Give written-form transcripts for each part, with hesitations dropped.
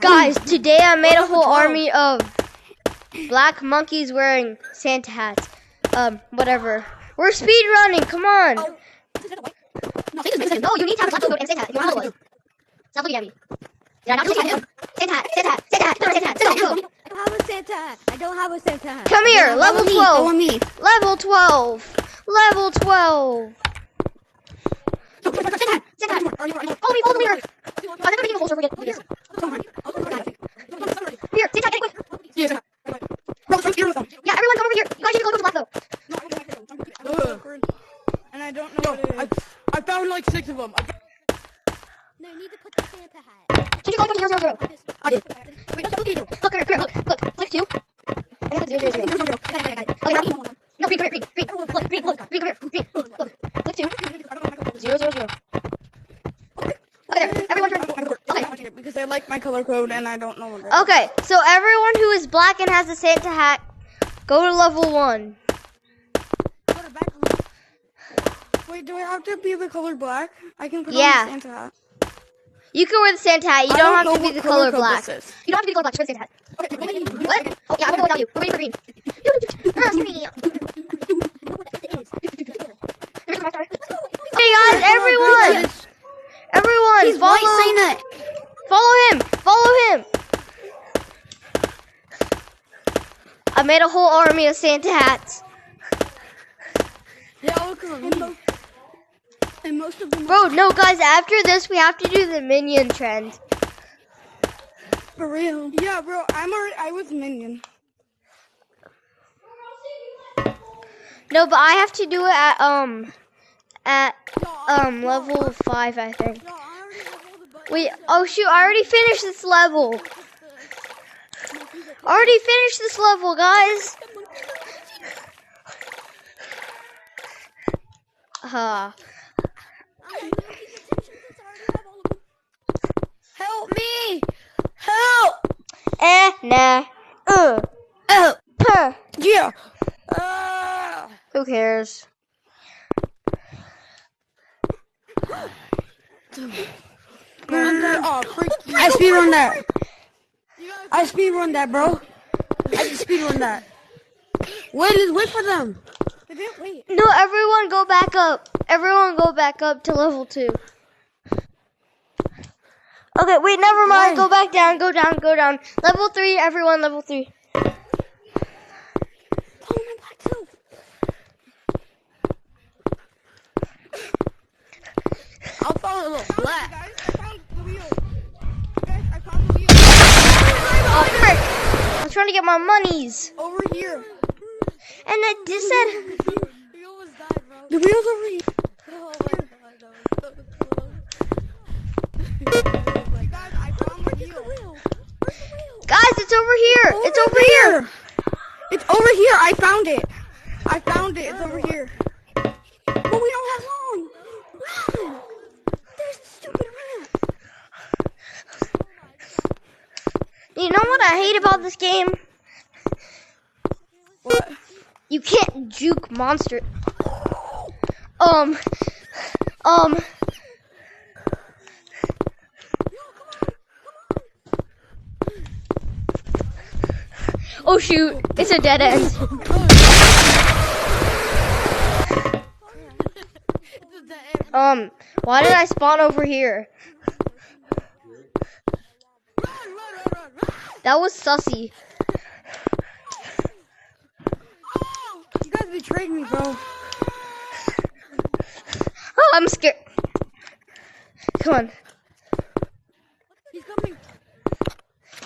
Guys, today I made a whole army of black monkeys wearing Santa hats. Whatever. We're speed running. Come on. No, you need to have a black coat and Santa hat. You want to stop looking at me. Did I not just him? Santa hat. Santa hat. Santa hat. Santa hat. Santa hat. I don't have a Santa hat. I don't have a Santa hat. Come here. Level 12. Follow me. Level 12. Level 12. Santa hat. Santa hat. Follow me. Follow me. I'm never making a whole circle again. Here, Santa hat. Get quick. Yeah, everyone come over here. You gotta change the color to black though. And I don't know what it is. I found like 6 of them. No, you need to put the Santa hat. Change your color to 000. I did. Look, here, look. Click 2. And then click 000. Okay, now. No, green, come here, green. Look, green, look. Green, come here, green. Look. Click 2. 000. Okay, there. Everyone turn. Okay. Because I like my color code and I don't know what it is. Okay, so everyone who is black and has a Santa hat, go to level 1. Wait, do I have to be the color black? I can put Yeah. on the Santa hat. You can wear the Santa hat. You don't have to be the color black. You don't have to be the color black. Just wear the Santa hat. Okay. What? Oh, yeah, I'm gonna go without you. We're waiting for green. Hey guys, everyone! Everyone, follow him! Follow him! I made a whole army of Santa hats. Yeah, look at them. And most of them Bro, no guys, after this we have to do the minion trend. for real. Yeah, bro, I was minion. No, but I have to do it at level 5, I think. Wait, oh shoot, I already finished this level. Already finished this level, guys. Help me! Help! Nah. Help! Puh. Yeah! Who cares? Oh, freak you. I speedrun that. I speedrun that, bro. I just speedrun that. Wait for them. They didn't wait. No, everyone go back up. Everyone go back up to level 2. Okay, wait, never mind. Go back down, go down, go down. Level 3, everyone, level 3. I'll follow a little black. Guys, I found the wheel. Oh, frick. I'm trying to get my monies. Over here. And I just said... We almost died, bro. The wheel's over here. Oh my god. Guys, I found the wheel. Guys, it's over here. It's over here. It's over here. I found it. It's over here. But we don't have long. Wow. There's the stupid ramp. You know what I hate about this game? What? You can't juke monster. Oh shoot, it's a dead end. Why did I spawn over here? That was sussy. You guys betrayed me, bro. Oh, I'm scared. Come on. He's coming.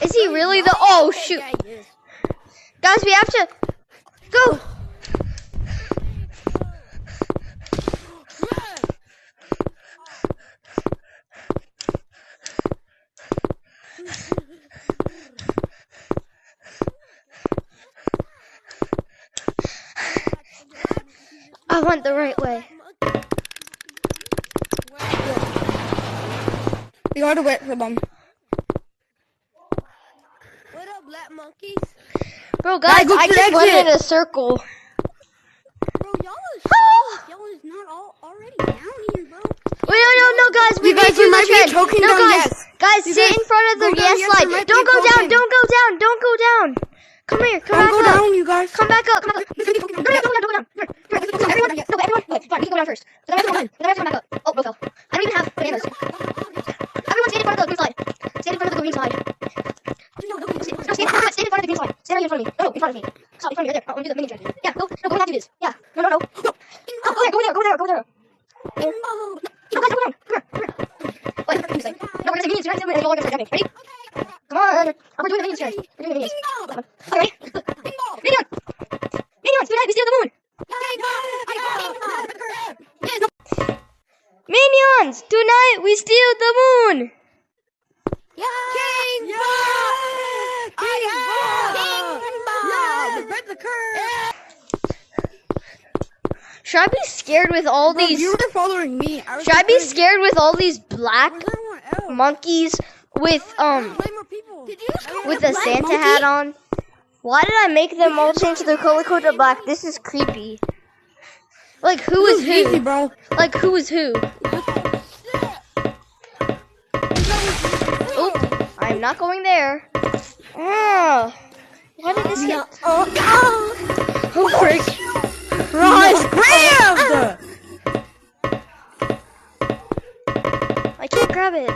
Is he really the? Oh shoot. Guys, we have to go. I went the right way. You gotta wait for them. What up, black monkeys? Bro, guys, go I to the just went exit. in a circle. Bro, y'all is not already down here, bro. Wait, no, guys, we You need to guys do might the be trend. choking No, down, guys, yes. Guys, You sit guys in front of the go down, gas yes, slide. there might Don't be go a down. token. Don't go down. Don't go down. Come here. Come Don't back go up. down, you guys. Come back up. Come back up. No, everyone, no, but everyone, wait, fine, we can go down first. But then I have to come back up. Oh, no, fell. I don't even have bananas. Everyone stand in front of the green slide. Stand in front of the green slide. Stand in front of the green slide. Stand right in front of me. No, in front of me. Stop, in front of me, right there. Oh, I'm gonna do the mini trick. Yeah, go where I have to do this. Yeah, no. Oh, go there. No, guys, go down. Come here. Wait, what do you say? No, we're gonna say minions, you're not saying, and you all are gonna start jumping. Ready? Come on. Oh, we're doing the minions, guys. We're doing the minions. Okay, ready? Minions! Minions, tonight we steal the moon! Minions, tonight we steal the moon. King Break the curse. Should I be scared with all Bro, these? you were following me. Should I be scared with all these black Where's everyone else? monkeys with Way more people. Did you just call with me a black Santa monkey? hat on? Why did I make them all change their color code to black? This is creepy. Like who is Easy, who? bro. Like who is who? Oop! I'm not going there. Ah! Why did this get? Oh frick! Rise, grabbed! I can't grab it.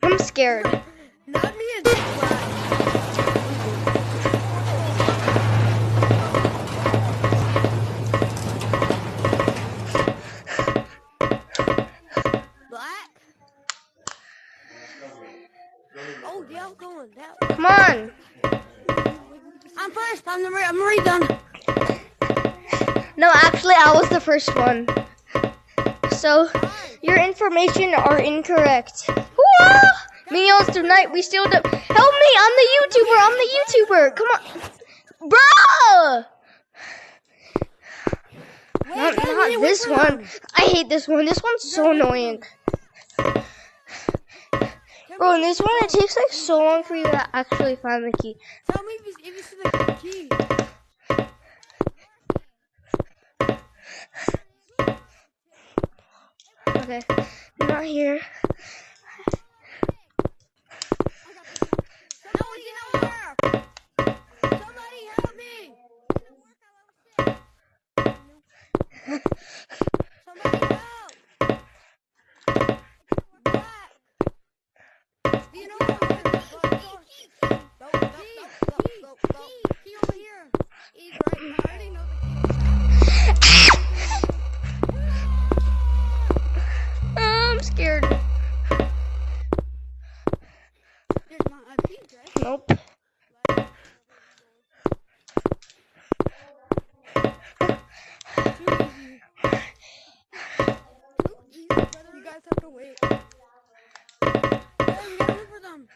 I'm scared. Not me and Black. Black? Oh, yeah, I'm going. Come on. I'm first. I'm already done. No, actually, I was the first one. So, your information are incorrect. Whoa! Minions, tonight we steal the. Help me! I'm the YouTuber. I'm the YouTuber. Come on, bro. Not this one. I hate this one. This one's so annoying. Bro, in this one, it takes like so long for you to actually find the key. Tell me if you see the key. Okay, you're not here. Somebody help me! Somebody help! Black! You know what? Key over here. He's right. I already know the key. I'm scared. There's not a key, right? Nope. You guys have to wait. Oh, we gotta wait for them.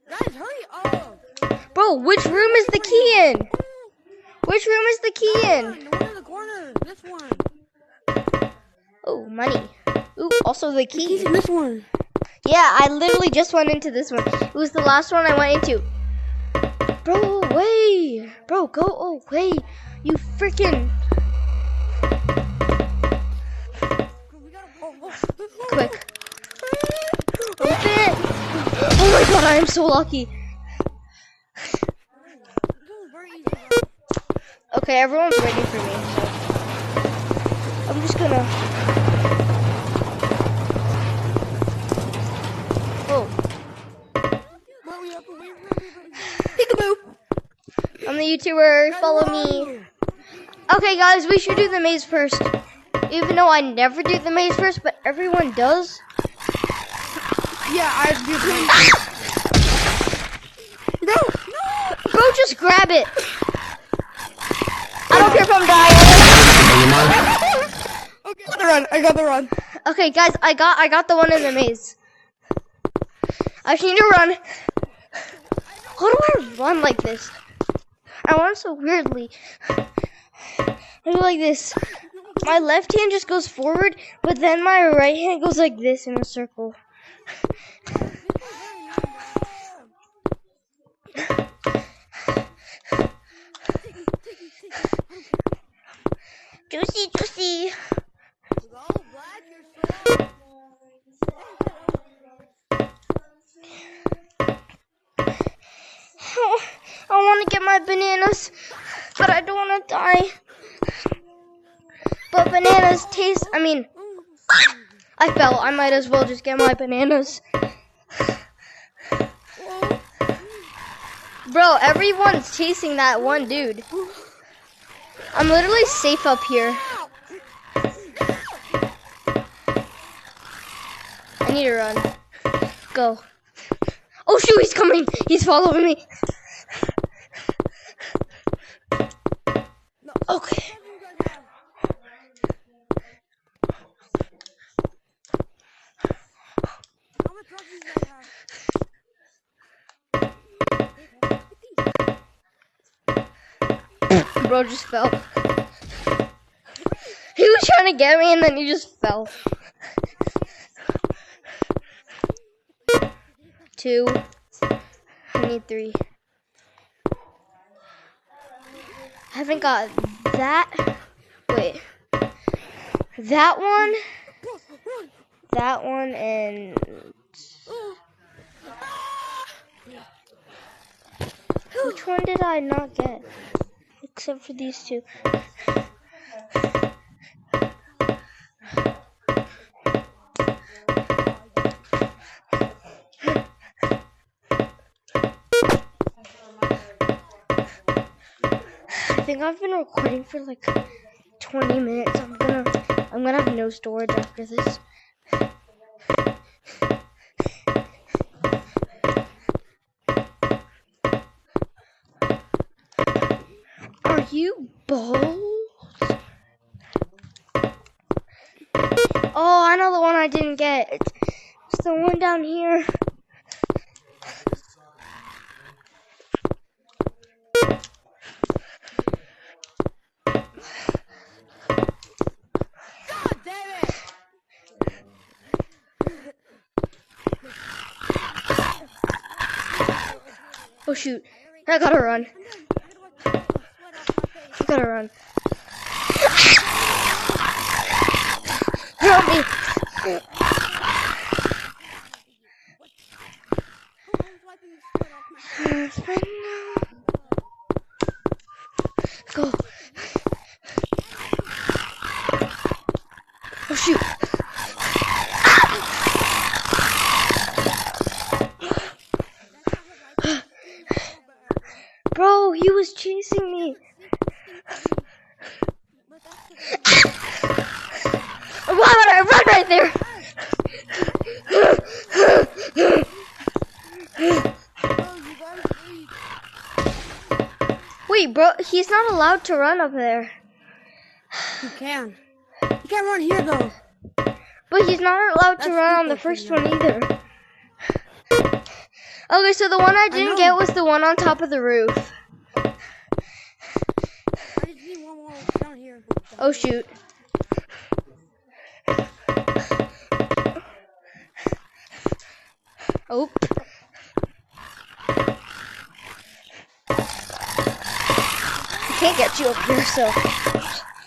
Guys, hurry up! Bro, which room is the key in? Which room is the key in? The one in the corner. This one. Oh, money. Ooh, also the He's key. in this one. Yeah, I literally just went into this one. It was the last one I went into. Bro, away. Bro, go away. You freaking quick. Open it. Oh my god, I am so lucky. Okay, everyone's ready for me. So I'm just gonna. Oh, I'm the YouTuber. Follow me. Okay, guys, we should do the maze first. Even though I never do the maze first, but everyone does. Yeah, I do. No! Bro, just grab it. I don't care if I'm dying. Okay, I got the run. I got the run. Okay, guys, I got the one in the maze. I just need to run. How do I run like this? I run so weirdly. I do like this. My left hand just goes forward, but then my right hand goes like this in a circle. Juicy, juicy. Go, Black, you're slow. I want to get my bananas, but I don't want to die. But bananas taste, I fell. I might as well just get my bananas. Bro, everyone's chasing that one dude. I'm literally safe up here. I need to run. Go. Oh shoot, he's coming. He's following me. Okay. Bro just fell. He was trying to get me and then he just fell. 2. I need 3. I haven't got that. Wait. That one, and which one did I not get? Except for these 2. I think I've been recording for like 20 minutes. I'm gonna have no storage after this. Are you balls? Oh, I know the one I didn't get. It's the one down here. Oh shoot, I gotta run. I gotta run. Help me! Go. Oh shoot. Bro, he was chasing me. Why would I run right there? Wait, bro, he's not allowed to run up there. You can. You can't run here though. But he's not allowed to run on the first one either. Okay, so the one I didn't get was the one on top of the roof. I just need one more down here. Oh shoot. Oh. I can't get you up here, so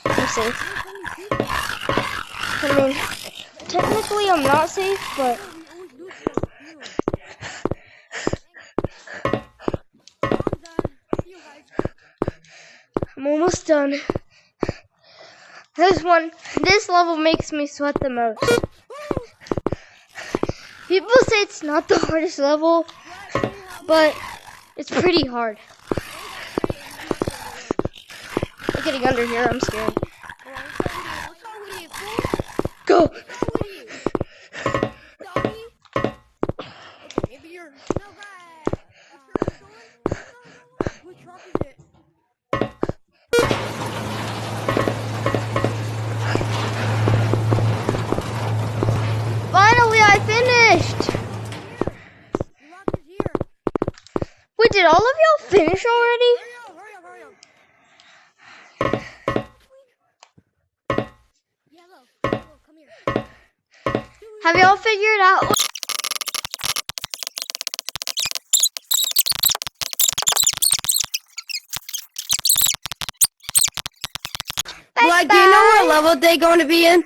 I'm safe. I mean, technically I'm not safe, but I'm almost done. This level makes me sweat the most. People say it's not the hardest level, but it's pretty hard. I'm getting under here, I'm scared. Go! Finally, I finished! Wait, did all of y'all finish already? Have y'all figured out? Like, do you know what level they going to be in?